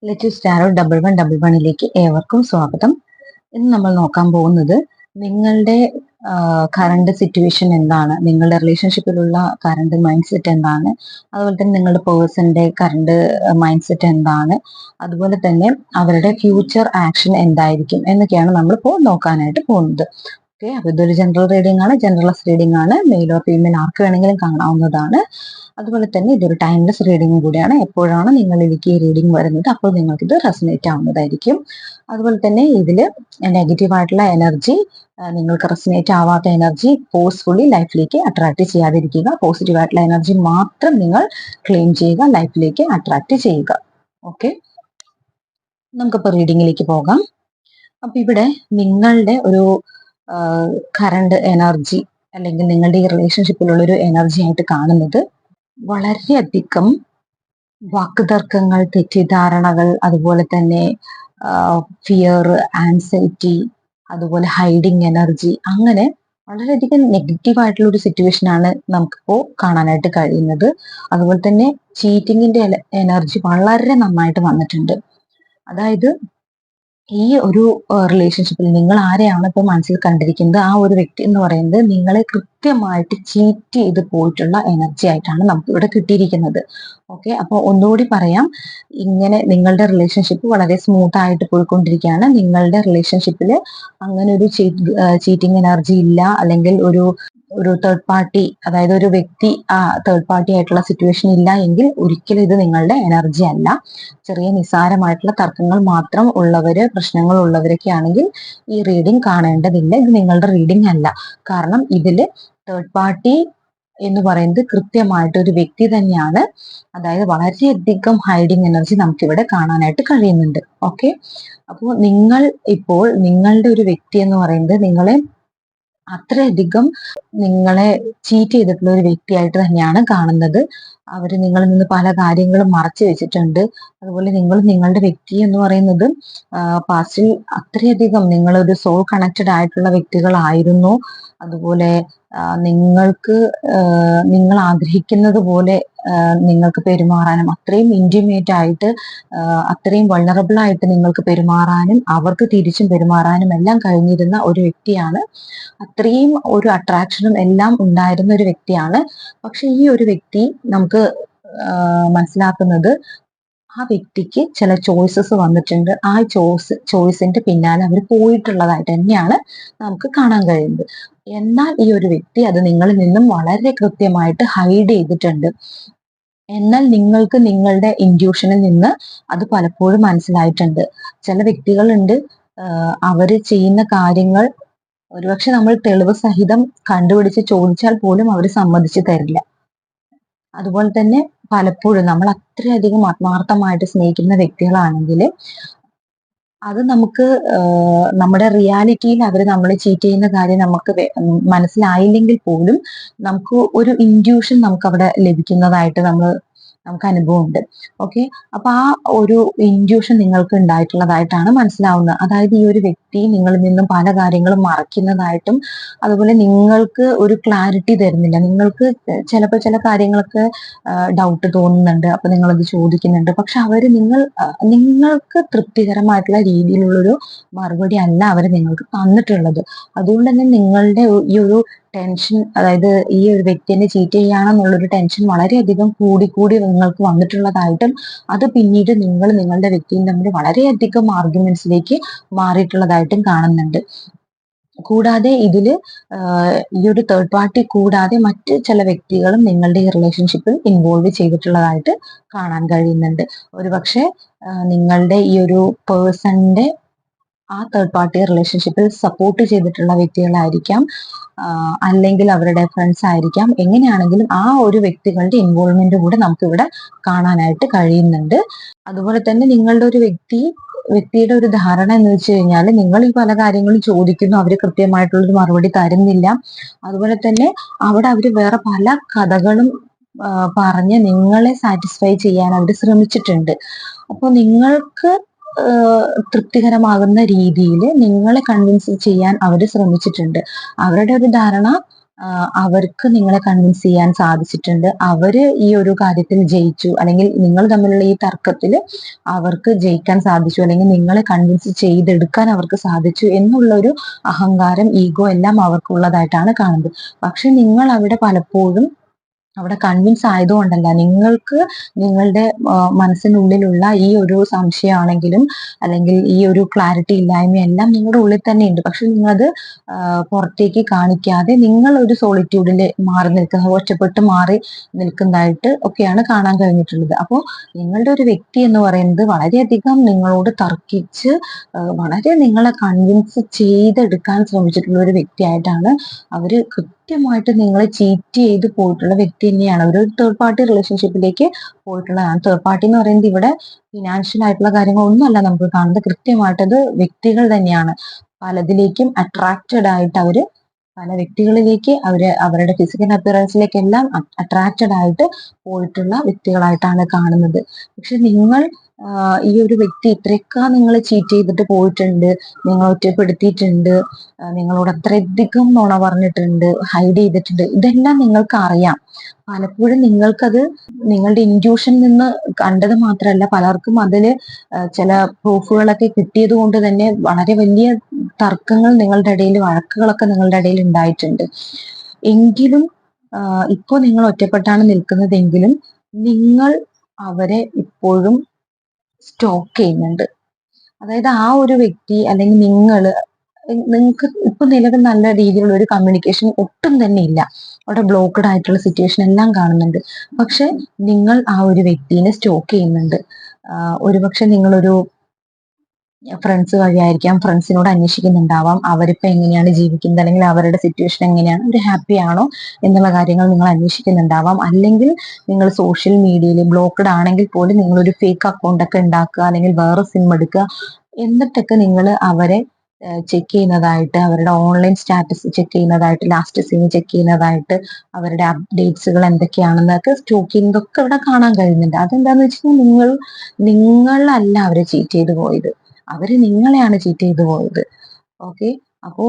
Let's tarot 1111ലേക്ക് ഏവർക്കും സ്വാഗതം. ഇന്ന് നമ്മൾ നോക്കാൻ പോകുന്നത് നിങ്ങളുടെ കറണ്ട് സിറ്റുവേഷൻ എന്താണ്, നിങ്ങളുടെ റിലേഷൻഷിപ്പിലുള്ള കറണ്ട് മൈൻഡ് സെറ്റ് എന്താണ്, അതുപോലെ തന്നെ നിങ്ങളുടെ പേഴ്സന്റെ കറണ്ട് മൈൻഡ് സെറ്റ് എന്താണ്, അതുപോലെ തന്നെ അവരുടെ ഫ്യൂച്ചർ ആക്ഷൻ എന്തായിരിക്കും എന്നൊക്കെയാണ് നമ്മളിപ്പോൾ നോക്കാനായിട്ട് പോകുന്നത്. ഓക്കെ, അപ്പൊ ഇതൊരു ജനറൽ റീഡിംഗ് ആണ്, ജനറൽസ് റീഡിംഗ് ആണ്, മെയിൽ ഓർ ഫീമെയിൽ ആർക്ക് വേണമെങ്കിലും കാണാവുന്നതാണ്. അതുപോലെ തന്നെ ഇതൊരു ടൈംലെസ് റീഡിംഗ് കൂടിയാണ്. എപ്പോഴാണ് നിങ്ങളിലേക്ക് ഈ റീഡിംഗ് വരുന്നത് അപ്പോൾ നിങ്ങൾക്ക് ഇത് റെസനേറ്റ് ആവുന്നതായിരിക്കും. അതുപോലെ തന്നെ ഇതിൽ നെഗറ്റീവ് ആയിട്ടുള്ള എനർജി, നിങ്ങൾക്ക് റെസനേറ്റ് ആവാത്ത എനർജി ഫോഴ്സ്ഫുള്ളി ലൈഫിലേക്ക് അട്രാക്ട് ചെയ്യാതിരിക്കുക. പോസിറ്റീവ് ആയിട്ടുള്ള എനർജി മാത്രം നിങ്ങൾ ക്ലെയിം ചെയ്യുക, ലൈഫിലേക്ക് അട്രാക്ട് ചെയ്യുക. ഓക്കെ, നമുക്കിപ്പോൾ റീഡിങ്ങിലേക്ക് പോകാം. അപ്പൊ ഇവിടെ നിങ്ങളുടെ ഒരു കറണ്ട് എനർജി അല്ലെങ്കിൽ നിങ്ങളുടെ ഈ റിലേഷൻഷിപ്പിലുള്ള ഒരു എനർജി ആയിട്ട് കാണുന്നത് വളരെയധികം വാക്കുതർക്കങ്ങൾ, തെറ്റിദ്ധാരണകൾ, അതുപോലെ തന്നെ ഫിയർ, ആൻസൈറ്റി, അതുപോലെ ഹൈഡിങ് എനർജി, അങ്ങനെ വളരെയധികം നെഗറ്റീവ് ആയിട്ടുള്ള ഒരു സിറ്റുവേഷൻ ആണ് നമുക്കിപ്പോ കാണാനായിട്ട് കഴിയുന്നത്. അതുപോലെ തന്നെ ചീറ്റിങ്ങിന്റെ എനർജി വളരെ നന്നായിട്ട് വന്നിട്ടുണ്ട്. അതായത് ഈ ഒരു റിലേഷൻഷിപ്പിൽ നിങ്ങൾ ആരെയാണ് ഇപ്പൊ മനസ്സിൽ കണ്ടിരിക്കുന്നത്, ആ ഒരു വ്യക്തി എന്ന് പറയുന്നത് നിങ്ങളെ കൃത്യമായിട്ട് ചീറ്റ് ചെയ്ത് പോയിട്ടുള്ള എനർജി ആയിട്ടാണ് നമുക്ക് ഇവിടെ കിട്ടിയിരിക്കുന്നത്. ഓക്കെ, അപ്പൊ ഒന്നുകൂടി പറയാം, ഇങ്ങനെ നിങ്ങളുടെ റിലേഷൻഷിപ്പ് വളരെ സ്മൂത്ത് ആയിട്ട് പോയിക്കൊണ്ടിരിക്കുകയാണ്. നിങ്ങളുടെ റിലേഷൻഷിപ്പിൽ അങ്ങനെ ഒരു ചീറ്റിംഗ് എനർജി ഇല്ല, അല്ലെങ്കിൽ ഒരു തേർഡ് പാർട്ടി, അതായത് ഒരു വ്യക്തി ആ തേർഡ് പാർട്ടി ആയിട്ടുള്ള സിറ്റുവേഷൻ ഇല്ല എങ്കിൽ ഒരിക്കലും ഇത് നിങ്ങളുടെ എനർജി അല്ല. ചെറിയ നിസ്സാരമായിട്ടുള്ള തർക്കങ്ങൾ മാത്രം ഉള്ളവര്, പ്രശ്നങ്ങൾ ഉള്ളവരൊക്കെ ആണെങ്കിൽ ഈ റീഡിംഗ് കാണേണ്ടതില്ല. ഇത് നിങ്ങളുടെ റീഡിംഗ് അല്ല. കാരണം ഇതില് തേർഡ് പാർട്ടി എന്ന് പറയുന്നത് കൃത്യമായിട്ട് ഒരു വ്യക്തി തന്നെയാണ്. അതായത് വളരെയധികം ഹൈഡിങ് എനർജി നമുക്കിവിടെ കാണാനായിട്ട് കഴിയുന്നുണ്ട്. ഓക്കെ, അപ്പോൾ നിങ്ങൾ ഇപ്പോൾ നിങ്ങളുടെ ഒരു വ്യക്തി എന്ന് പറയുന്നത് അത്രയധികം നിങ്ങളെ ചീറ്റ് ചെയ്തിട്ടുള്ള ഒരു വ്യക്തിയായിട്ട് തന്നെയാണ് കാണുന്നത്. അവര് നിങ്ങളിൽ നിന്ന് പല കാര്യങ്ങളും മറച്ചു വെച്ചിട്ടുണ്ട്. അതുപോലെ നിങ്ങളുടെ വ്യക്തി എന്ന് പറയുന്നത് പാസ്റ്റിൽ അത്രയധികം നിങ്ങളൊരു സോൾ കണക്റ്റഡ് ആയിട്ടുള്ള വ്യക്തികളായിരുന്നു. അതുപോലെ നിങ്ങൾ ആഗ്രഹിക്കുന്നത് പോലെ നിങ്ങൾക്ക് പെരുമാറാനും, അത്രയും ഇന്റിമേറ്റ് ആയിട്ട്, അത്രയും വൾണറബിൾ ആയിട്ട് നിങ്ങൾക്ക് പെരുമാറാനും അവർക്ക് തിരിച്ചും പെരുമാറാനും എല്ലാം കഴിഞ്ഞിരുന്ന ഒരു വ്യക്തിയാണ്. അത്രയും ഒരു അട്രാക്ഷനും എല്ലാം ഉണ്ടായിരുന്ന ഒരു വ്യക്തിയാണ്. പക്ഷെ ഈ ഒരു വ്യക്തി നമുക്ക് മനസ്സിലാക്കുന്നത് ആ വ്യക്തിക്ക് ചില ചോയ്സസ് വന്നിട്ടുണ്ട്. ആ ചോയ്സിന്റെ പിന്നാലെ അവർ പോയിട്ടുള്ളതായിട്ട് തന്നെയാണ് നമുക്ക് കാണാൻ കഴിയുന്നത്. എന്നാൽ ഈ ഒരു വ്യക്തി അത് നിങ്ങളിൽ നിന്നും വളരെ കൃത്യമായിട്ട് ഹൈഡ് ചെയ്തിട്ടുണ്ട്. എന്നാൽ നിങ്ങൾക്ക് നിങ്ങളുടെ ഇൻഡ്യൂഷനിൽ നിന്ന് അത് പലപ്പോഴും മനസ്സിലായിട്ടുണ്ട്. ചില വ്യക്തികളുണ്ട്, അവര് ചെയ്യുന്ന കാര്യങ്ങൾ ഒരുപക്ഷെ നമ്മൾ തെളിവ് സഹിതം കണ്ടുപിടിച്ച് ചോദിച്ചാൽ പോലും അവർ സമ്മതിച്ചു തരില്ല. അതുപോലെ തന്നെ പലപ്പോഴും നമ്മൾ അത്രയധികം ആത്മാർത്ഥമായിട്ട് സ്നേഹിക്കുന്ന വ്യക്തികളാണെങ്കിൽ അത് നമുക്ക് നമ്മുടെ റിയാലിറ്റിയിൽ അവർ നമ്മളെ ചീറ്റ് ചെയ്യുന്ന കാര്യം നമുക്ക് മനസ്സിലായില്ലെങ്കിൽ പോലും നമുക്ക് ഒരു ഇൻഡ്യൂഷൻ നമുക്ക് അവിടെ ലഭിക്കുന്നതായിട്ട് നമുക്ക് അനുഭവമുണ്ട്. ഓക്കെ, അപ്പൊ ആ ഒരു ഇൻഡ്യൂഷൻ നിങ്ങൾക്ക് ഉണ്ടായിട്ടുള്ളതായിട്ടാണ് മനസ്സിലാവുന്നത്. അതായത് ഈ ഒരു വ്യക്തി നിങ്ങളിൽ നിന്നും പല കാര്യങ്ങളും മറയ്ക്കുന്നതായിട്ടും, അതുപോലെ നിങ്ങൾക്ക് ഒരു ക്ലാരിറ്റി തരുന്നില്ല. നിങ്ങൾക്ക് ചിലപ്പോൾ ചില കാര്യങ്ങളൊക്കെ ഡൗട്ട് തോന്നുന്നുണ്ട്, അപ്പൊ നിങ്ങളത് ചോദിക്കുന്നുണ്ട്. പക്ഷെ അവര് നിങ്ങൾക്ക് തൃപ്തികരമായിട്ടുള്ള രീതിയിലുള്ളൊരു മറുപടി അല്ല അവർ നിങ്ങൾക്ക് തന്നിട്ടുള്ളത്. അതുകൊണ്ട് തന്നെ നിങ്ങളുടെ ഈ ഒരു ടെൻഷൻ, അതായത് ഈ ഒരു വ്യക്തിനെ ചീറ്റ് ചെയ്യാണെന്നുള്ളൊരു ടെൻഷൻ വളരെയധികം കൂടി നിങ്ങൾക്ക് വന്നിട്ടുള്ളതായിട്ടും, അത് പിന്നീട് നിങ്ങളുടെ വ്യക്തിയും തമ്മിൽ വളരെയധികം ആർഗ്യുമെന്റ്സിലേക്ക് മാറിയിട്ടുള്ളതായിട്ടും കാണുന്നുണ്ട്. കൂടാതെ ഇതില് ഈ ഒരു തേർഡ് പാർട്ടി കൂടാതെ മറ്റ് ചില വ്യക്തികളും നിങ്ങളുടെ ഈ റിലേഷൻഷിപ്പിൽ ഇൻവോൾവ് ചെയ്തിട്ടുള്ളതായിട്ട് കാണാൻ കഴിയുന്നുണ്ട്. ഒരുപക്ഷെ നിങ്ങളുടെ ഈ ഒരു പേഴ്സന്റെ ആ തേർഡ് പാർട്ടി റിലേഷൻഷിപ്പിൽ സപ്പോർട്ട് ചെയ്തിട്ടുള്ള വ്യക്തികളായിരിക്കാം, അല്ലെങ്കിൽ അവരുടെ ഫ്രണ്ട്സ് ആയിരിക്കാം. എങ്ങനെയാണെങ്കിലും ആ ഒരു വ്യക്തികളുടെ ഇൻവോൾവ്മെന്റ് കൂടെ നമുക്കിവിടെ കാണാനായിട്ട് കഴിയുന്നുണ്ട്. അതുപോലെ തന്നെ നിങ്ങളുടെ ഒരു വ്യക്തിയുടെ ഒരു ധാരണ എന്ന് വെച്ച് കഴിഞ്ഞാൽ, നിങ്ങൾ ഈ പല കാര്യങ്ങളും ചോദിക്കുന്നു, അവര് കൃത്യമായിട്ടുള്ളൊരു മറുപടി തരുന്നില്ല. അതുപോലെ തന്നെ അവിടെ അവര് വേറെ പല കഥകളും പറഞ്ഞ് നിങ്ങളെ സാറ്റിസ്ഫൈ ചെയ്യാൻ അവർ ശ്രമിച്ചിട്ടുണ്ട്. അപ്പോൾ നിങ്ങൾക്ക് തൃപ്തികരമാകുന്ന രീതിയിൽ നിങ്ങളെ കൺവിൻസ് ചെയ്യാൻ അവർ ശ്രമിച്ചിട്ടുണ്ട്. അവരുടെ ഒരു ധാരണ അവർക്ക് നിങ്ങളെ കൺവിൻസ് ചെയ്യാൻ സാധിച്ചിട്ടുണ്ട്. അവര് ഈ ഒരു കാര്യത്തിൽ ജയിച്ചു, അല്ലെങ്കിൽ നിങ്ങൾ തമ്മിലുള്ള ഈ തർക്കത്തിൽ അവർക്ക് ജയിക്കാൻ സാധിച്ചു, അല്ലെങ്കിൽ നിങ്ങളെ കൺവിൻസ് ചെയ്തെടുക്കാൻ അവർക്ക് സാധിച്ചു എന്നുള്ള ഒരു അഹങ്കാരം, ഈഗോ എല്ലാം അവർക്കുള്ളതായിട്ടാണ് കാണുന്നത്. പക്ഷെ നിങ്ങൾ അവിടെ പലപ്പോഴും അവിടെ കൺവിൻസ് ആയതുകൊണ്ടല്ല, നിങ്ങൾക്ക് നിങ്ങളുടെ മനസ്സിനുള്ളിലുള്ള ഈ ഒരു സംശയമാണെങ്കിലും അല്ലെങ്കിൽ ഈ ഒരു ക്ലാരിറ്റി ഇല്ലായ്മയെല്ലാം നിങ്ങളുടെ ഉള്ളിൽ തന്നെ ഉണ്ട്. പക്ഷെ നിങ്ങളത് പുറത്തേക്ക് കാണിക്കാതെ നിങ്ങൾ ഒരു സോളിറ്റ്യൂഡിൽ മാറി നിൽക്കുന്ന, ഒറ്റപ്പെട്ട് മാറി നിൽക്കുന്നതായിട്ട് ഒക്കെയാണ് കാണാൻ കഴിഞ്ഞിട്ടുള്ളത്. അപ്പോൾ നിങ്ങളുടെ ഒരു വ്യക്തി എന്ന് പറയുന്നത് വളരെയധികം നിങ്ങളോട് തർക്കിച്ച് വളരെ നിങ്ങളെ കൺവിൻസ് ചെയ്തെടുക്കാൻ ശ്രമിച്ചിട്ടുള്ള ഒരു വ്യക്തിയായിട്ടാണ് അവര് കൃത്യമായിട്ട് നിങ്ങളെ ചീറ്റ് ചെയ്ത് പോയിട്ടുള്ള വ്യക്തി തന്നെയാണ്. ഒരു തേർഡ് പാർട്ടി റിലേഷൻഷിപ്പിലേക്ക് പോയിട്ടുള്ളതാണ്. തേർഡ് പാർട്ടി എന്ന് പറയുന്നത് ഇവിടെ ഫിനാൻഷ്യൽ ആയിട്ടുള്ള കാര്യങ്ങളൊന്നുമല്ല നമുക്ക് കാണുന്നത്, കൃത്യമായിട്ടത് വ്യക്തികൾ തന്നെയാണ്. പലതിലേക്കും അട്രാക്റ്റഡ് ആയിട്ട് പല വ്യക്തികളിലേക്ക് അവരുടെ ഫിസിക്കൽ അപ്പിയറൻസിലേക്കെല്ലാം അട്രാക്റ്റഡ് ആയിട്ട് പോയിട്ടുള്ള വ്യക്തികളായിട്ടാണ് കാണുന്നത്. പക്ഷെ നിങ്ങൾ ഈ ഒരു വ്യക്തി ഇത്രയൊക്കെ നിങ്ങളെ ചീറ്റ് ചെയ്തിട്ട് പോയിട്ടുണ്ട്, നിങ്ങൾ ഒറ്റപ്പെടുത്തിയിട്ടുണ്ട്, നിങ്ങളോട് അത്രയധികം നുണ പറഞ്ഞിട്ടുണ്ട്, ഹൈഡ് ചെയ്തിട്ടുണ്ട്, ഇതെല്ലാം നിങ്ങൾക്ക് അറിയാം. പലപ്പോഴും നിങ്ങൾക്കത് നിങ്ങളുടെ ഇൻറ്റ്യൂഷനിൽ നിന്ന് കണ്ടത് മാത്രമല്ല, പലർക്കും അതില് ചില പ്രൂഫുകളൊക്കെ കിട്ടിയത് കൊണ്ട് തന്നെ വളരെ വലിയ തർക്കങ്ങൾ നിങ്ങളുടെ ഇടയിൽ, വഴക്കുകളൊക്കെ നിങ്ങളുടെ ഇടയിൽ ഉണ്ടായിട്ടുണ്ട്. എങ്കിലും ഇപ്പോൾ നിങ്ങൾ ഒറ്റപ്പെട്ടാണ് നിൽക്കുന്നതെങ്കിലും നിങ്ങൾ അവരെ ഇപ്പോഴും സ്റ്റോക്ക് ചെയ്യുന്നുണ്ട്. അതായത് ആ ഒരു വ്യക്തി അല്ലെങ്കിൽ നിങ്ങൾക്ക് ഇപ്പൊ നിലവിൽ നല്ല രീതിയിലുള്ള ഒരു കമ്മ്യൂണിക്കേഷൻ ഒട്ടും തന്നെ ഇല്ല. അവിടെ ബ്ലോക്ക്ഡ് ആയിട്ടുള്ള സിറ്റുവേഷൻ എല്ലാം കാണുന്നുണ്ട്. പക്ഷെ നിങ്ങൾ ആ ഒരു വ്യക്തിനെ സ്റ്റോക്ക് ചെയ്യുന്നുണ്ട്. ഒരുപക്ഷെ നിങ്ങളൊരു ഫ്രണ്ട്സ് വഴിയായിരിക്കാം, ഫ്രണ്ട്സിനോട് അന്വേഷിക്കുന്നുണ്ടാവാം അവരിപ്പോ എങ്ങനെയാണ് ജീവിക്കുന്നത്, അല്ലെങ്കിൽ അവരുടെ സിറ്റുവേഷൻ എങ്ങനെയാണ്, അവർ ഹാപ്പി ആണോ എന്നുള്ള കാര്യങ്ങൾ നിങ്ങൾ അന്വേഷിക്കുന്നുണ്ടാവാം. അല്ലെങ്കിൽ നിങ്ങൾ സോഷ്യൽ മീഡിയയിൽ ബ്ലോക്ക്ഡ് ആണെങ്കിൽ പോലും നിങ്ങളൊരു ഫേക്ക് അക്കൗണ്ട് ഒക്കെ ഉണ്ടാക്കുക, അല്ലെങ്കിൽ വേറെ സിം എടുക്കുക, എന്നിട്ടൊക്കെ നിങ്ങൾ അവരെ ചെക്ക് ചെയ്യുന്നതായിട്ട്, അവരുടെ ഓൺലൈൻ സ്റ്റാറ്റസ് ചെക്ക് ചെയ്യുന്നതായിട്ട്, ലാസ്റ്റ് സിം ചെക്ക് ചെയ്യുന്നതായിട്ട്, അവരുടെ അപ്ഡേറ്റ്സുകൾ എന്തൊക്കെയാണെന്നൊക്കെ സ്റ്റോക്ക് ചെയ്യുന്നതൊക്കെ ഇവിടെ കാണാൻ കഴിയുന്നുണ്ട്. അതെന്താന്ന് വെച്ചാൽ നിങ്ങളല്ല അവരെ ചീറ്റ് ചെയ്ത് പോയത്, അവര് നിങ്ങളെയാണ് ചീറ്റ് ചെയ്തു പോയത്. ഓക്കെ, അപ്പോ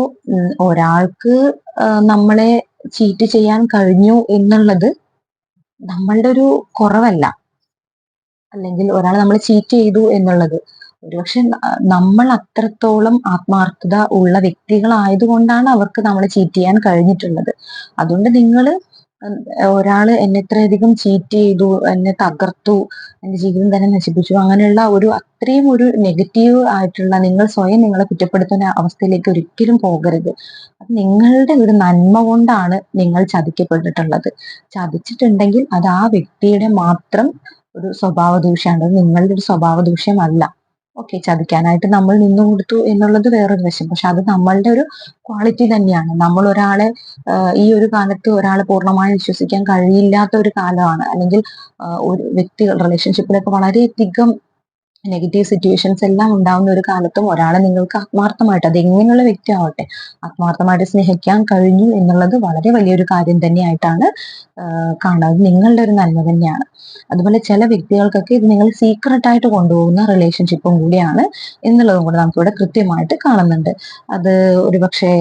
ഒരാൾക്ക് നമ്മളെ ചീറ്റ് ചെയ്യാൻ കഴിഞ്ഞു എന്നുള്ളത് നമ്മളുടെ ഒരു കുറവല്ല, അല്ലെങ്കിൽ ഒരാൾ നമ്മളെ ചീറ്റ് ചെയ്തു എന്നുള്ളത് ഒരുപക്ഷെ നമ്മൾ അത്രത്തോളം ആത്മാർത്ഥത ഉള്ള വ്യക്തികളായതുകൊണ്ടാണ് അവർക്ക് നമ്മളെ ചീറ്റ് ചെയ്യാൻ കഴിഞ്ഞിട്ടുള്ളത്. അതുകൊണ്ട് നിങ്ങൾ ഒരാള് എന്നെ ഇത്രയധികം ചീറ്റ് ചെയ്തു, എന്നെ തകർത്തു, എന്റെ ജീവിതം തന്നെ നശിപ്പിച്ചു, അങ്ങനെയുള്ള അത്രയും ഒരു നെഗറ്റീവ് ആയിട്ടുള്ള, നിങ്ങൾ സ്വയം നിങ്ങളെ കുറ്റപ്പെടുത്തുന്ന അവസ്ഥയിലേക്ക് ഒരിക്കലും പോകരുത്. അത് നിങ്ങളുടെ ഒരു നന്മ കൊണ്ടാണ് നിങ്ങൾ ചതിക്കപ്പെട്ടിട്ടുള്ളത്. ചതിച്ചിട്ടുണ്ടെങ്കിൽ അത് ആ വ്യക്തിയുടെ മാത്രം ഒരു സ്വഭാവ ദൂഷ്യമാണ്, നിങ്ങളുടെ ഒരു സ്വഭാവ ദൂഷ്യമല്ല. ഓക്കെ, ചതിക്കാനായിട്ട് നമ്മൾ നിന്നു കൊടുത്തു എന്നുള്ളത് വേറൊരു വശം. പക്ഷെ അത് നമ്മളുടെ ഒരു ക്വാളിറ്റി തന്നെയാണ്. നമ്മൾ ഒരാളെ ഈ ഒരു കാലത്ത് ഒരാളെ പൂർണ്ണമായും വിശ്വസിക്കാൻ കഴിയില്ലാത്ത ഒരു കാലമാണ്, അല്ലെങ്കിൽ ഒരു വ്യക്തികൾ റിലേഷൻഷിപ്പിലൊക്കെ വളരെയധികം നെഗറ്റീവ് സിറ്റുവേഷൻസ് എല്ലാം ഉണ്ടാവുന്ന ഒരു കാലത്തും ഒരാളെ നിങ്ങൾക്ക് ആത്മാർത്ഥമായിട്ട്, അത് എങ്ങനെയുള്ള വ്യക്തി ആവട്ടെ, ആത്മാർത്ഥമായിട്ട് സ്നേഹിക്കാൻ കഴിഞ്ഞു എന്നുള്ളത് വളരെ വലിയൊരു കാര്യം തന്നെയായിട്ടാണ് കാണുന്നത്. നിങ്ങളുടെ ഒരു നന്മ തന്നെയാണ്. അതുപോലെ ചില വ്യക്തികൾക്കൊക്കെ ഇത് നിങ്ങൾ സീക്രട്ട് ആയിട്ട് കൊണ്ടുപോകുന്ന റിലേഷൻഷിപ്പും കൂടിയാണ് എന്നുള്ളതും കൂടെ നമുക്കിവിടെ കൃത്യമായിട്ട് കാണുന്നുണ്ട്. അത് ഒരുപക്ഷെ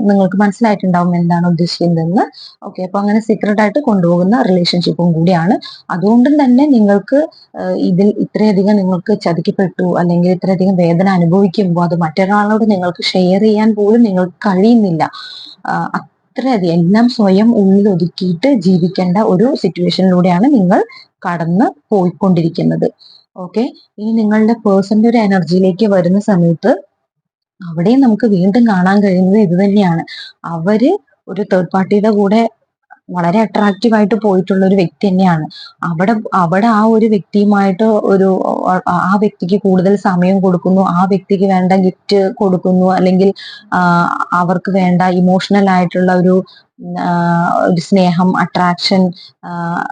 നിങ്ങൾക്ക് മനസ്സിലായിട്ടുണ്ടാവും എന്താണ് ഉദ്ദേശിക്കുന്നതെന്ന്. ഓക്കെ, അപ്പൊ അങ്ങനെ സീക്രട്ട് ആയിട്ട് കൊണ്ടുപോകുന്ന റിലേഷൻഷിപ്പും കൂടിയാണ്. അതുകൊണ്ടും തന്നെ നിങ്ങൾക്ക് ഇതിൽ ഇത്രയധികം നിങ്ങൾക്ക് ചതിക്കപ്പെട്ടു, അല്ലെങ്കിൽ ഇത്രയധികം വേദന അനുഭവിക്കുമ്പോൾ അത് മറ്റൊരാളോട് നിങ്ങൾക്ക് ഷെയർ ചെയ്യാൻ പോലും നിങ്ങൾക്ക് കഴിയുന്നില്ല. അത്രയധികം എല്ലാം സ്വയം ഉള്ളിൽ ഒതുക്കിയിട്ട് ജീവിക്കേണ്ട ഒരു സിറ്റുവേഷനിലൂടെയാണ് നിങ്ങൾ കടന്ന് പോയിക്കൊണ്ടിരിക്കുന്നത്. ഓക്കെ, ഇനി നിങ്ങളുടെ പേഴ്സന്റെ ഒരു എനർജിയിലേക്ക് വരുന്ന സമയത്ത് അവിടെയും നമുക്ക് വീണ്ടും കാണാൻ കഴിയുന്നത് ഇത് തന്നെയാണ്. അവര് ഒരു തേർഡ് പാർട്ടിയുടെ കൂടെ വളരെ അട്രാക്റ്റീവ് ആയിട്ട് പോയിട്ടുള്ള ഒരു വ്യക്തി തന്നെയാണ്. അവിടെ ആ ഒരു വ്യക്തിയുമായിട്ട് ആ വ്യക്തിക്ക് കൂടുതൽ സമയം കൊടുക്കുന്നു, ആ വ്യക്തിക്ക് വേണ്ട ഗിഫ്റ്റ് കൊടുക്കുന്നു, അല്ലെങ്കിൽ അവർക്ക് വേണ്ട ഇമോഷണൽ ആയിട്ടുള്ള ഒരു സ്നേഹം, അട്രാക്ഷൻ,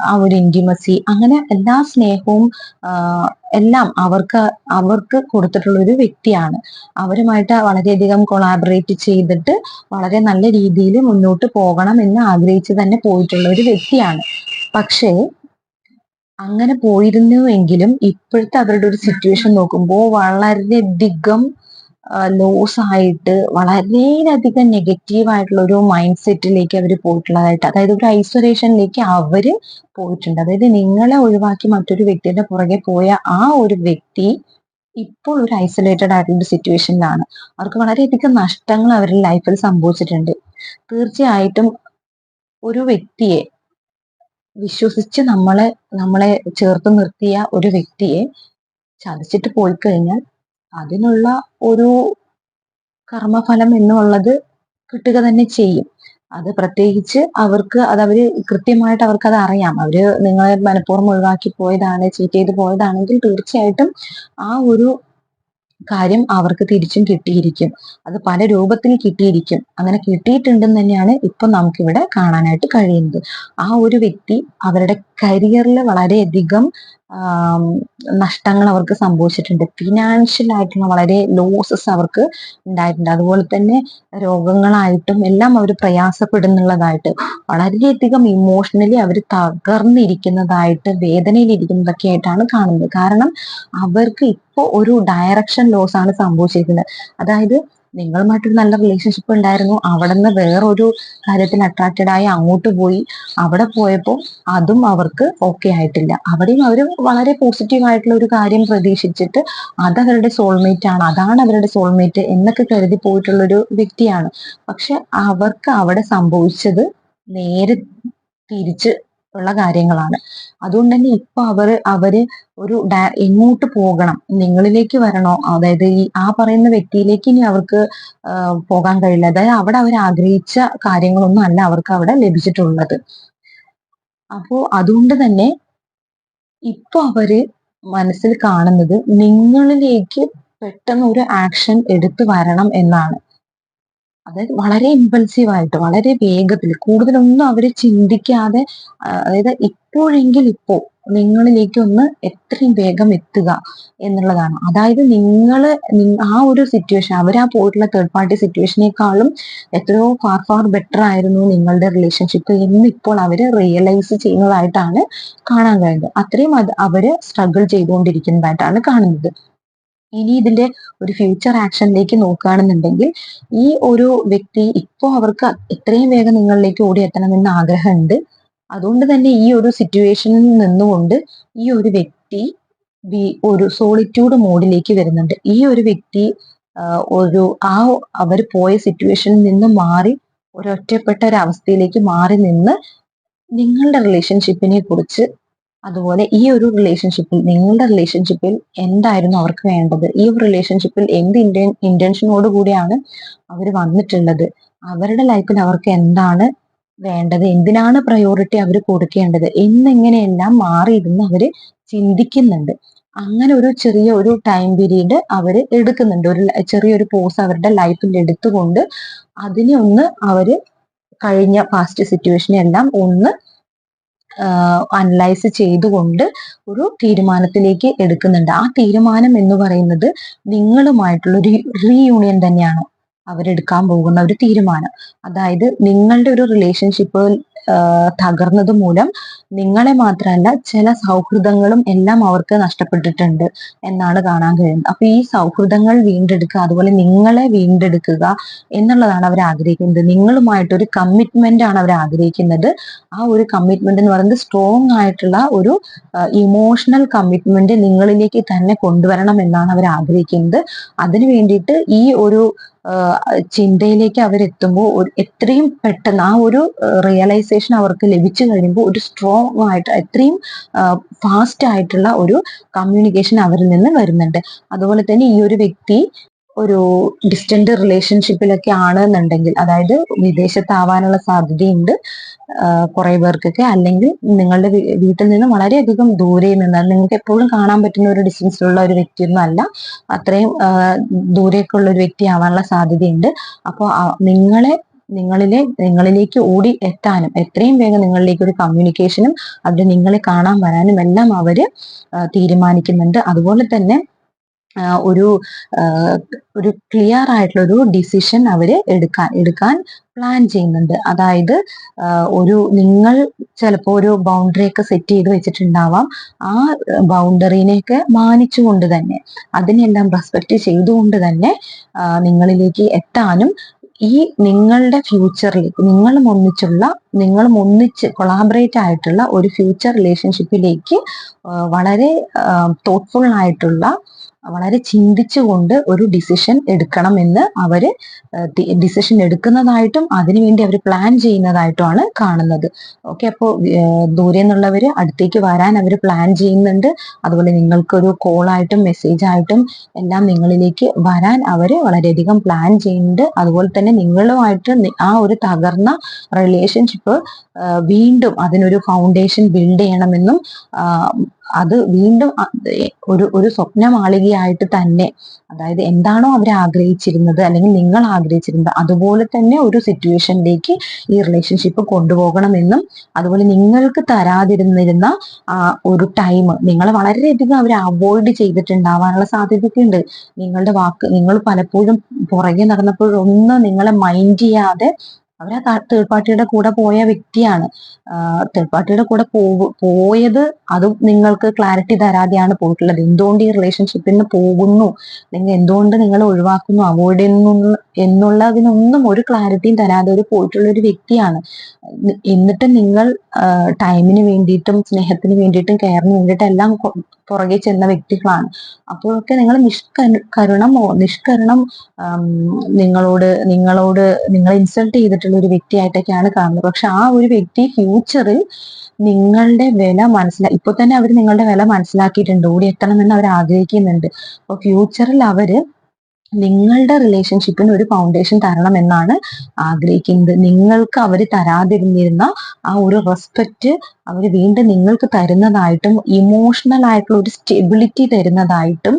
ആ ഒരു ഇന്റിമസി, അങ്ങനെ എല്ലാ സ്നേഹവും എല്ലാം അവർക്ക് കൊടുത്തിട്ടുള്ള ഒരു വ്യക്തിയാണ്. അവരുമായിട്ട് വളരെയധികം കൊളാബറേറ്റ് ചെയ്തിട്ട് വളരെ നല്ല രീതിയിൽ മുന്നോട്ട് പോകണം എന്ന് ആഗ്രഹിച്ച് തന്നെ പോയിട്ടുള്ള ഒരു വ്യക്തിയാണ്. പക്ഷേ അങ്ങനെ പോയിരുന്നുവെങ്കിലും ഇപ്പോഴത്തെ അവരുടെ ഒരു സിറ്റുവേഷൻ നോക്കുമ്പോൾ വളരെയധികം ലോസ് ആയിട്ട് വളരെയധികം നെഗറ്റീവ് ആയിട്ടുള്ള ഒരു മൈൻഡ് സെറ്റിലേക്ക് അവർ പോയിട്ടുള്ളതായിട്ട്, അതായത് ഒരു ഐസൊലേഷനിലേക്ക് അവര് പോയിട്ടുണ്ട്. അതായത് നിങ്ങളെ ഒഴിവാക്കി മറ്റൊരു വ്യക്തിയുടെ പുറകെ പോയ ആ ഒരു വ്യക്തി ഇപ്പോൾ ഒരു ഐസൊലേറ്റഡ് ആയിട്ടുള്ള സിറ്റുവേഷനിലാണ്. അവർക്ക് വളരെയധികം നഷ്ടങ്ങൾ അവരുടെ ലൈഫിൽ സംഭവിച്ചിട്ടുണ്ട്. തീർച്ചയായിട്ടും ഒരു വ്യക്തിയെ വിശ്വസിച്ച് നമ്മളെ ചേർത്ത് നിർത്തിയ ഒരു വ്യക്തിയെ ചതിച്ചിട്ട് പോയി കഴിഞ്ഞാൽ അതിനുള്ള ഒരു കർമ്മഫലം എന്നുള്ളത് കിട്ടുക തന്നെ ചെയ്യും. അത് പ്രത്യേകിച്ച് അവര് കൃത്യമായിട്ട് അവർക്കത് അറിയാം. അവര് നിങ്ങളെ മനഃപൂർവ്വം ഒഴിവാക്കി പോയതാണ്, ചീറ്റ് ചെയ്ത് പോയതാണെങ്കിൽ തീർച്ചയായിട്ടും ആ ഒരു കാര്യം അവർക്ക് തിരിച്ചും കിട്ടിയിരിക്കും. അത് പല രൂപത്തിൽ കിട്ടിയിരിക്കും. അങ്ങനെ കിട്ടിയിട്ടുണ്ടെന്ന് തന്നെയാണ് ഇപ്പൊ നമുക്കിവിടെ കാണാനായിട്ട് കഴിയുന്നത്. ആ ഒരു വ്യക്തി അവരുടെ കരിയറിൽ വളരെയധികം നഷ്ടങ്ങൾ അവർക്ക് സംഭവിച്ചിട്ടുണ്ട്. ഫിനാൻഷ്യൽ ആയിട്ടുള്ള വളരെ ലോസസ് അവർക്ക് ഉണ്ടായിട്ടുണ്ട്. അതുപോലെ തന്നെ രോഗങ്ങളായിട്ടും എല്ലാം അവർ പ്രയാസപ്പെടുന്നുള്ളതായിട്ട്, വളരെയധികം ഇമോഷണലി അവർ തകർന്നിരിക്കുന്നതായിട്ട്, വേദനയിലിരിക്കുന്നതൊക്കെ ആയിട്ടാണ് കാണുന്നത്. കാരണം അവർക്ക് ഇപ്പോൾ ഒരു ഡയറക്ഷൻ ലോസ് ആണ് സംഭവിച്ചിരിക്കുന്നത്. അതായത് നിങ്ങളുമായിട്ടൊരു നല്ല റിലേഷൻഷിപ്പ് ഉണ്ടായിരുന്നു, അവിടെ നിന്ന് വേറൊരു കാര്യത്തിൽ അട്രാക്റ്റഡ് ആയി അങ്ങോട്ട് പോയി. അവിടെ പോയപ്പോൾ അതും അവർക്ക് ഓക്കെ ആയിട്ടില്ല. അവിടെയും അവർ വളരെ പോസിറ്റീവ് ആയിട്ടുള്ള ഒരു കാര്യം പ്രതീക്ഷിച്ചിട്ട് അത് അവരുടെ സോൾമേറ്റ് ആണ്, അതാണ് അവരുടെ സോൾമേറ്റ് എന്നൊക്കെ കരുതി പോയിട്ടുള്ള ഒരു വ്യക്തിയാണ്. പക്ഷെ അവർക്ക് അവിടെ സംഭവിച്ചത് നേരെ തിരിച്ച് ഉള്ള കാര്യങ്ങളാണ്. അതുകൊണ്ട് തന്നെ ഇപ്പൊ അവര് ഒരു എങ്ങോട്ട് പോകണം, നിങ്ങളിലേക്ക് വരണോ, അതായത് ആ പറയുന്ന വ്യക്തിയിലേക്ക് ഇനി അവർക്ക് പോകാൻ കഴിയില്ല. അതായത് അവിടെ അവർ ആഗ്രഹിച്ച കാര്യങ്ങളൊന്നും അല്ല അവർക്ക് അവിടെ ലഭിച്ചിട്ടുള്ളത്. അപ്പോ അതുകൊണ്ട് തന്നെ ഇപ്പൊ അവര് മനസ്സിൽ കാണുന്നത് നിങ്ങളിലേക്ക് പെട്ടെന്ന് ഒരു ആക്ഷൻ എടുത്തു വരണം എന്നാണ്. അതായത് വളരെ ഇമ്പൾസീവ് ആയിട്ട്, വളരെ വേഗത്തിൽ, കൂടുതലൊന്നും അവര് ചിന്തിക്കാതെ, അതായത് ഇപ്പോഴെങ്കിൽ ഇപ്പോ നിങ്ങളിലേക്ക് ഒന്ന് എത്രയും വേഗം എത്തുക എന്നുള്ളതാണ്. അതായത് ആ ഒരു സിറ്റുവേഷൻ, അവർ ആ പോയിട്ടുള്ള തേർഡ് പാർട്ടി സിറ്റുവേഷനേക്കാളും എത്രയോ ഫാർ ബെറ്റർ ആയിരുന്നു നിങ്ങളുടെ റിലേഷൻഷിപ്പ് എന്ന് ഇപ്പോൾ അവര് റിയലൈസ് ചെയ്യുന്നതായിട്ടാണ് കാണാൻ കഴിയുന്നത്. അത്രയും അവര് സ്ട്രഗിൾ ചെയ്തുകൊണ്ടിരിക്കുന്നതായിട്ടാണ് കാണുന്നത്. ഇനി ഇതിന്റെ ഒരു ഫ്യൂച്ചർ ആക്ഷനിലേക്ക് നോക്കുകയാണെന്നുണ്ടെങ്കിൽ, ഈ ഒരു വ്യക്തി ഇപ്പോ അവർക്ക് എത്രയും വേഗം നിങ്ങളിലേക്ക് ഓടിയെത്തണമെന്ന് ആഗ്രഹമുണ്ട്. അതുകൊണ്ട് തന്നെ ഈ ഒരു സിറ്റുവേഷനിൽ നിന്നുകൊണ്ട് ഈ ഒരു വ്യക്തി ഒരു സോളിറ്റ്യൂഡ് മോഡിലേക്ക് വരുന്നുണ്ട്. ഈ ഒരു വ്യക്തി ഒരു അവർ പോയ സിറ്റുവേഷനിൽ നിന്ന് മാറി ഒരൊറ്റപ്പെട്ട ഒരു അവസ്ഥയിലേക്ക് മാറി നിന്ന് നിങ്ങളുടെ റിലേഷൻഷിപ്പിനെ കുറിച്ച്, അതുപോലെ ഈ ഒരു നിങ്ങളുടെ റിലേഷൻഷിപ്പിൽ എന്തായിരുന്നു അവർക്ക് വേണ്ടത്, ഈ ഒരു റിലേഷൻഷിപ്പിൽ എന്ത് ഇന്റൻഷനോട് കൂടിയാണ് അവർ വന്നിട്ടുള്ളത്, അവരുടെ ലൈഫിൽ അവർക്ക് എന്താണ് വേണ്ടത്, എന്തിനാണ് പ്രയോറിറ്റി അവർ കൊടുക്കേണ്ടത് എന്നിങ്ങനെയെല്ലാം മാറിയിരുന്ന് അവര് ചിന്തിക്കുന്നുണ്ട്. അങ്ങനെ ഒരു ചെറിയ ഒരു ടൈം പീരീഡ് അവർ എടുക്കുന്നുണ്ട്. ഒരു ചെറിയൊരു പോസ് അവരുടെ ലൈഫിൽ എടുത്തുകൊണ്ട് അതിനെ ഒന്ന് അവര് കഴിഞ്ഞ പാസ്റ്റ് സിറ്റുവേഷനെ എല്ലാം ഒന്ന് അനലൈസ് ചെയ്തുകൊണ്ട് ഒരു തീരുമാനത്തിലേക്ക് എടുക്കുന്നുണ്ട്. ആ തീരുമാനം എന്ന് പറയുന്നത് നിങ്ങളുമായിട്ടുള്ള ഒരു റീയൂണിയൻ തന്നെയാണ് അവരെടുക്കാൻ പോകുന്ന ഒരു തീരുമാനം. അതായത് നിങ്ങളുടെ ഒരു റിലേഷൻഷിപ്പ് തകർന്നത് മൂലം നിങ്ങളെ മാത്രമല്ല ചില സൗഹൃദങ്ങളും എല്ലാം അവർക്ക് നഷ്ടപ്പെട്ടിട്ടുണ്ട് എന്നാണ് കാണാൻ കഴിയുന്നത്. അപ്പൊ ഈ സൗഹൃദങ്ങൾ വീണ്ടെടുക്കുക, അതുപോലെ നിങ്ങളെ വീണ്ടെടുക്കുക എന്നുള്ളതാണ് അവർ ആഗ്രഹിക്കുന്നത്. നിങ്ങളുമായിട്ടൊരു കമ്മിറ്റ്മെന്റ് ആണ് അവർ ആഗ്രഹിക്കുന്നത്. ആ ഒരു കമ്മിറ്റ്മെന്റ് എന്ന് പറയുന്നത് സ്ട്രോങ് ആയിട്ടുള്ള ഒരു ഇമോഷണൽ കമ്മിറ്റ്മെന്റ് നിങ്ങളിലേക്ക് തന്നെ കൊണ്ടുവരണം എന്നാണ് അവർ ആഗ്രഹിക്കുന്നത്. അതിനു വേണ്ടിയിട്ട് ഈ ഒരു ചിന്തയിലേക്ക് അവരെത്തുമ്പോൾ എത്രയും പെട്ടെന്ന് ആ ഒരു റിയലൈസേഷൻ അവർക്ക് ലഭിച്ചു കഴിയുമ്പോൾ ഒരു സ്ട്രോങ് ആയിട്ട് എത്രയും ഫാസ്റ്റ് ആയിട്ടുള്ള ഒരു കമ്മ്യൂണിക്കേഷൻ അവരിൽ നിന്ന് വരുന്നുണ്ട്. അതുപോലെ തന്നെ ഈ ഒരു വ്യക്തി ഒരു ഡിസ്റ്റന്റ് റിലേഷൻഷിപ്പിലൊക്കെ ആണെന്നുണ്ടെങ്കിൽ, അതായത് വിദേശത്താവാനുള്ള സാധ്യതയുണ്ട് കുറെ പേർക്കൊക്കെ, അല്ലെങ്കിൽ നിങ്ങളുടെ വീട്ടിൽ നിന്ന് വളരെയധികം ദൂരെ നിന്ന് നിങ്ങൾക്ക് എപ്പോഴും കാണാൻ പറ്റുന്ന ഒരു ഡിസ്റ്റൻസിലുള്ള ഒരു വ്യക്തിയൊന്നും അല്ല, അത്രയും ദൂരേക്കുള്ള ഒരു വ്യക്തി ആവാനുള്ള സാധ്യതയുണ്ട്. അപ്പോൾ നിങ്ങളിലേക്ക് ഓടി എത്താനും എത്രയും വേഗം നിങ്ങളിലേക്ക് ഒരു കമ്മ്യൂണിക്കേഷനും അത് നിങ്ങളെ കാണാൻ വരാനും എല്ലാം അവര് തീരുമാനിക്കുന്നുണ്ട്. അതുപോലെ തന്നെ ഒരു ഒരു ക്ലിയർ ആയിട്ടുള്ള ഒരു ഡിസിഷൻ അവര് എടുക്കാൻ പ്ലാൻ ചെയ്യുന്നുണ്ട്. അതായത് നിങ്ങൾ ചിലപ്പോൾ ഒരു ബൗണ്ടറി ഒക്കെ സെറ്റ് ചെയ്ത് വെച്ചിട്ടുണ്ടാവാം. ആ ബൗണ്ടറിനെയൊക്കെ മാനിച്ചുകൊണ്ട് തന്നെ, അതിനെല്ലാം റെസ്പെക്ട് ചെയ്തുകൊണ്ട് തന്നെ നിങ്ങളിലേക്ക് എത്താനും ഈ നിങ്ങളുടെ ഫ്യൂച്ചറിലേക്ക് നിങ്ങളും ഒന്നിച്ച് കൊളാബറേറ്റ് ആയിട്ടുള്ള ഒരു ഫ്യൂച്ചർ റിലേഷൻഷിപ്പിലേക്ക് വളരെ തോട്ട്ഫുൾ ആയിട്ടുള്ള, വളരെ ചിന്തിച്ചുകൊണ്ട് ഒരു ഡിസിഷൻ എടുക്കണമെന്ന് അവര് ഡിസിഷൻ എടുക്കുന്നതായിട്ടും അതിനുവേണ്ടി അവർ പ്ലാൻ ചെയ്യുന്നതായിട്ടുമാണ് കാണുന്നത്. ഓക്കെ, അപ്പോൾ ദൂരെ നിന്നുള്ളവര് അടുത്തേക്ക് വരാൻ അവർ പ്ലാൻ ചെയ്യുന്നുണ്ട്. അതുപോലെ നിങ്ങൾക്കൊരു കോളായിട്ടും മെസ്സേജ് ആയിട്ടും എല്ലാം നിങ്ങളിലേക്ക് വരാൻ അവര് വളരെയധികം പ്ലാൻ ചെയ്യുന്നുണ്ട്. അതുപോലെ തന്നെ നിങ്ങളുമായിട്ട് ആ ഒരു തകർന്ന റിലേഷൻഷിപ്പ് വീണ്ടും അതിനൊരു ഫൗണ്ടേഷൻ ബിൽഡ് ചെയ്യണമെന്നും അത് വീണ്ടും ഒരു സ്വപ്നമാളികയായിട്ട് തന്നെ, അതായത് എന്താണോ അവർ ആഗ്രഹിച്ചിരുന്നത് അല്ലെങ്കിൽ നിങ്ങൾ ആഗ്രഹിച്ചിരുന്നത് അതുപോലെ തന്നെ ഒരു സിറ്റുവേഷനിലേക്ക് ഈ റിലേഷൻഷിപ്പ് കൊണ്ടുപോകണമെന്നും, അതുപോലെ നിങ്ങൾക്ക് തരാതിരുന്നിരുന്ന ഒരു ടൈം നിങ്ങളെ വളരെയധികം അവർ അവോയ്ഡ് ചെയ്തിട്ടുണ്ടാവാനുള്ള സാധ്യതയൊക്കെയുണ്ട്. നിങ്ങളുടെ നിങ്ങൾ പലപ്പോഴും പുറകെ നടന്നപ്പോഴൊന്നും നിങ്ങളെ മൈൻഡ് ചെയ്യാതെ അവർ ആ തേർഡ് പാർട്ടിയുടെ കൂടെ പോയ വ്യക്തിയാണ്. തേർഡ് പാർട്ടിയുടെ കൂടെ പോയത് അതും നിങ്ങൾക്ക് ക്ലാരിറ്റി തരാതെയാണ് പോയിട്ടുള്ളത്. എന്തുകൊണ്ട് ഈ റിലേഷൻഷിപ്പിൽ നിന്ന് പോകുന്നു, അല്ലെങ്കിൽ എന്തുകൊണ്ട് നിങ്ങൾ ഒഴിവാക്കുന്നു, അവോയ്ഡ് ചെയ്യുന്നു എന്നുള്ളതിനൊന്നും ഒരു ക്ലാരിറ്റിയും തരാതെ ഒരു പോയിട്ടുള്ള ഒരു വ്യക്തിയാണ്. എന്നിട്ട് നിങ്ങൾ ടൈമിന് വേണ്ടിയിട്ടും സ്നേഹത്തിന് വേണ്ടിയിട്ടും കെയറിന് വേണ്ടിയിട്ടും എല്ലാം പുറകെ ചെന്ന വ്യക്തികളാണ്. അപ്പോഴൊക്കെ നിങ്ങൾ നിഷ്കരുണം നിങ്ങളെ ഇൻസൾട്ട് ചെയ്തിട്ടുള്ള ഒരു വ്യക്തിയായിട്ടൊക്കെയാണ് കാണുന്നത്. പക്ഷെ ആ ഒരു വ്യക്തി ഫ്യൂച്ചറിൽ നിങ്ങളുടെ വില ഇപ്പൊ തന്നെ അവർ നിങ്ങളുടെ വില മനസ്സിലാക്കിയിട്ടുണ്ട്, ഓടിയെത്തണമെന്ന് അവർ ആഗ്രഹിക്കുന്നുണ്ട്. അപ്പൊ ഫ്യൂച്ചറിൽ അവര് നിങ്ങളുടെ റിലേഷൻഷിപ്പിന് ഒരു ഫൗണ്ടേഷൻ തരണം എന്നാണ് ആഗ്രഹിക്കുന്നത്. നിങ്ങൾക്ക് അവർ തരാതിരുന്നിരുന്ന ആ ഒരു റെസ്പെക്റ്റ് അവർ വീണ്ടും നിങ്ങൾക്ക് തരുന്നതായിട്ടും, ഇമോഷണൽ ആയിട്ടുള്ള ഒരു സ്റ്റെബിലിറ്റി തരുന്നതായിട്ടും,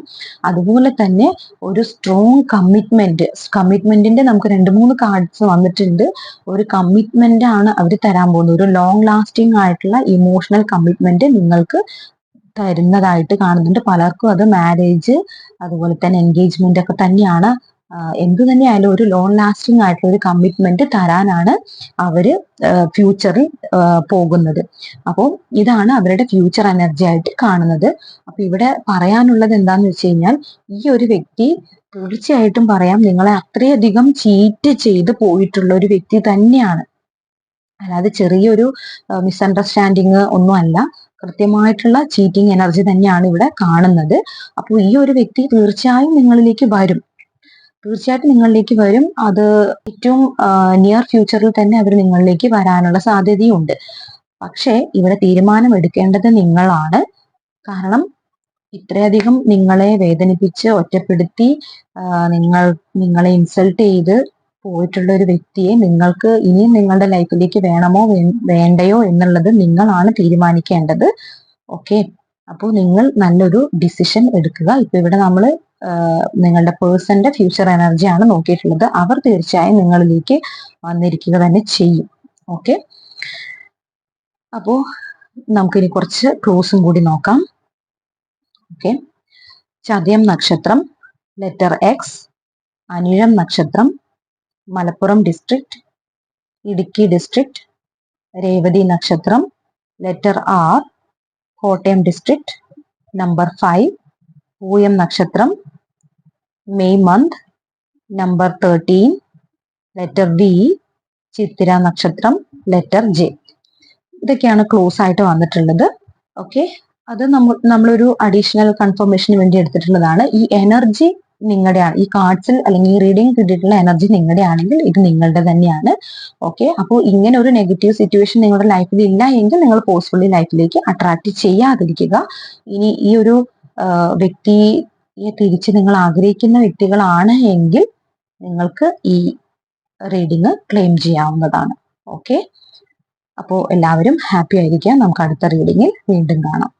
അതുപോലെ തന്നെ ഒരു സ്ട്രോങ് കമ്മിറ്റ്മെന്റിന്റെ നമുക്ക് 2-3 കാർഡ്സ് വന്നിട്ടുണ്ട്. ഒരു കമ്മിറ്റ്മെന്റ് ആണ് അവർ തരാൻ പോകുന്നത്. ഒരു ലോങ് ലാസ്റ്റിംഗ് ആയിട്ടുള്ള ഇമോഷണൽ കമ്മിറ്റ്മെന്റ് നിങ്ങൾക്ക് തരുന്നതായിട്ട് കാണുന്നുണ്ട്. പലർക്കും അത് മാരേജ്, അതുപോലെ തന്നെ എൻഗേജ്മെന്റ് ഒക്കെ തന്നെയാണ്. എന്തു തന്നെയായാലും ഒരു ലോങ് ലാസ്റ്റിംഗ് ആയിട്ടുള്ള ഒരു കമ്മിറ്റ്മെന്റ് തരാനാണ് അവര് ഫ്യൂച്ചറിൽ പോകുന്നത്. അപ്പോൾ ഇതാണ് അവരുടെ ഫ്യൂച്ചർ എനർജി ആയിട്ട് കാണുന്നത്. അപ്പൊ ഇവിടെ പറയാനുള്ളത് എന്താന്ന് വെച്ച് കഴിഞ്ഞാൽ, ഈ ഒരു വ്യക്തി തീർച്ചയായിട്ടും പറയാം, നിങ്ങളെ അത്രയധികം ചീറ്റ് ചെയ്ത് പോയിട്ടുള്ള ഒരു വ്യക്തി തന്നെയാണ്. അല്ലാതെ ചെറിയൊരു മിസ്അണ്ടർസ്റ്റാൻഡിങ് ഒന്നും അല്ല, കൃത്യമായിട്ടുള്ള ചീറ്റിംഗ് എനർജി തന്നെയാണ് ഇവിടെ കാണുന്നത്. അപ്പോൾ ഈ ഒരു വ്യക്തി തീർച്ചയായിട്ടും നിങ്ങളിലേക്ക് വരും. അത് ഏറ്റവും നിയർ ഫ്യൂച്ചറിൽ തന്നെ അവർ നിങ്ങളിലേക്ക് വരാനുള്ള സാധ്യതയുണ്ട്. പക്ഷെ ഇവിടെ തീരുമാനം എടുക്കേണ്ടത് നിങ്ങളാണ്. കാരണം ഇത്രയധികം നിങ്ങളെ വേദനിപ്പിച്ച് ഒറ്റപ്പെടുത്തി നിങ്ങളെ ഇൻസൾട്ട് ചെയ്ത് പോയിട്ടുള്ള ഒരു വ്യക്തിയെ നിങ്ങൾക്ക് ഇനിയും നിങ്ങളുടെ ലൈഫിലേക്ക് വേണമോ വേണ്ടയോ എന്നുള്ളത് നിങ്ങളാണ് തീരുമാനിക്കേണ്ടത്. ഓക്കെ, അപ്പോൾ നിങ്ങൾ നല്ലൊരു ഡിസിഷൻ എടുക്കുക. ഇപ്പൊ ഇവിടെ നമ്മൾ നിങ്ങളുടെ പേഴ്സന്റെ ഫ്യൂച്ചർ എനർജിയാണ് നോക്കിയിട്ടുള്ളത്. അവർ തീർച്ചയായും നിങ്ങളിലേക്ക് വന്നിരിക്കുക തന്നെ ചെയ്യും. ഓക്കെ, അപ്പോ നമുക്കിനി കുറച്ച് ക്ലൂസും കൂടി നോക്കാം. ഓക്കെ, ചതയം നക്ഷത്രം ലെറ്റർ എക്സ്, അനിഴം നക്ഷത്രം മലപ്പുറം ഡിസ്ട്രിക്ട്, ഇടുക്കി ഡിസ്ട്രിക്ട്, രേവതി നക്ഷത്രം letter R, Kottayam district, number 5, Pooyam നക്ഷത്രം May month, number 13, letter V, Chithira നക്ഷത്രം ലെറ്റർ ജെ. ഇതൊക്കെയാണ് ക്ലോസ് ആയിട്ട് വന്നിട്ടുള്ളത്. ഓക്കെ, അത് നമ്മളൊരു അഡീഷണൽ കൺഫർമേഷന് വേണ്ടി എടുത്തിട്ടുള്ളതാണ്. ഈ എനർജി നിങ്ങളുടെയാണ്, ഈ കാർഡ്സിൽ അല്ലെങ്കിൽ ഈ റീഡിംഗ് കിട്ടിയിട്ടുള്ള എനർജി നിങ്ങളുടെ ആണെങ്കിൽ ഇത് നിങ്ങളുടെ തന്നെയാണ്. ഓക്കെ, അപ്പോൾ ഇങ്ങനെ ഒരു നെഗറ്റീവ് സിറ്റുവേഷൻ നിങ്ങളുടെ ലൈഫിൽ ഇല്ല എങ്കിൽ നിങ്ങൾ പോസിബിളി ലൈഫിലേക്ക് അട്രാക്ട് ചെയ്യാതിരിക്കുക. ഇനി ഈ ഒരു വ്യക്തിയെ തിരിച്ച് നിങ്ങൾ ആഗ്രഹിക്കുന്ന വ്യക്തികളാണ് എങ്കിൽ നിങ്ങൾക്ക് ഈ റീഡിങ് ക്ലെയിം ചെയ്യാവുന്നതാണ്. ഓക്കെ, അപ്പോൾ എല്ലാവരും ഹാപ്പി ആയിരിക്കുക. നമുക്ക് അടുത്ത റീഡിങ്ങിൽ വീണ്ടും കാണാം.